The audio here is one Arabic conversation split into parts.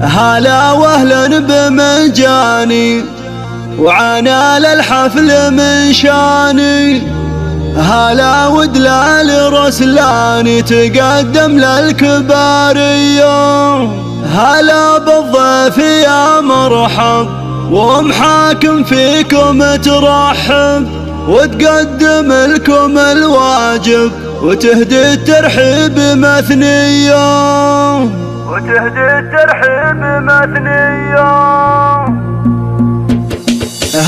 هلا واهلا بمجاني وعنا للحفل من شاني. هلا ودلال رسلاني تقدم للكبارية. هلا بالضيف يا مرحب ومحاكم فيكم ترحب وتقدم لكم الواجب وتهدي الترحيب مثنية.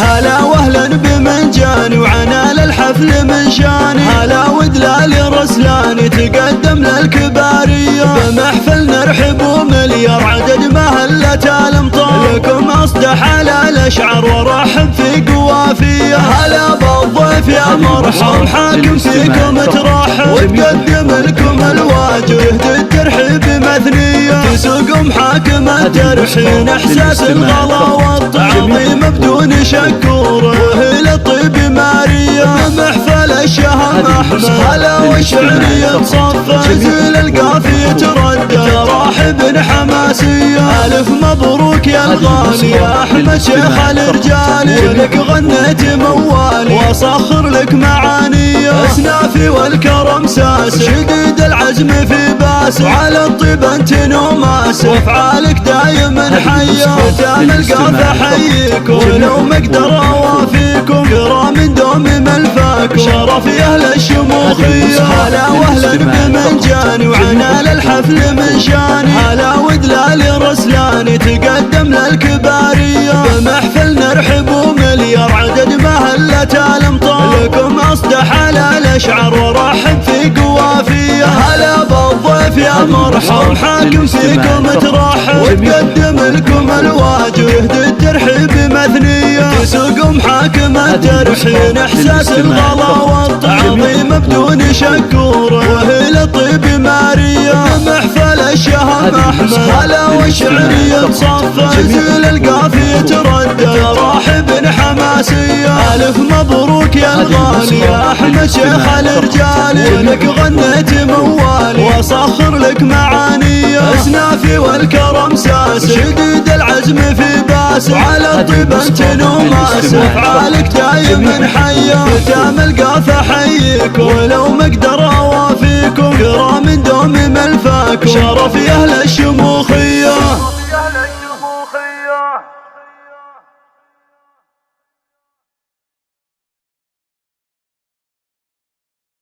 هلا واهلا بمنجاني وعنا للحفل من شاني. هلا ودلال رسلاني تقدم للكبارية. بمحفل نرحب ومليار عدد مهلة الامطار لكم اصدح على الاشعار ورحب في قوافية. هلا بالضيف يا مرحب حاكم فيكم ترحب وتقدم لكم الواجب يهدي الترحيب مثنية. تسوق محاكم الترحين احساس الغلا والتعظيم بدون شكور وهي الطيب مارية. محفل الشهم احمد هلا والشعرية تصفى زيل القافية تردد راحب حماسية. الف مبروك يا الغالي يا احمد شيخ الرجال لك غنيت موالي واصخر لك معاني. اسنافي والكرم ساس شديد العزم في باس وعلى الطيب انت نوماس وافعالك دايما حية. ختام القافة حييكم ولو مقدر اوافيكم كرام دوم ملفاكم شرف يا اهل الشموخية. هلا واهلا بمنجاني وعنا للحفل من شاني. هلا ودلال رسلاني تقدم للكبارية. بمحفل نرحب ومليار عدد مهلة الامطار لكم اصدح على الاشعار ورحب في قوافية. هلا بالضيف يا مرحب حاكم فيكم ترحب وتقدم لكم الواجب يهدي الترحيب مثنية. تسوق محاكم الترحين احساس الغلا والتعظيم بدون شكور وهي الطيب مارية. محفل الشهم احمد هلا والشعرية تصفى زيل القافية تردد راحب حماسية. الف مبروك يا الغالي يا احمد شيخ الرجال لك غنيت موالي واصخر لك معاني. اسنافي والكرم ساس شديد العزم في باس وعلى الطيب انت نوماس افعالك دايما حية. ختام القافة حييك ولو مقدر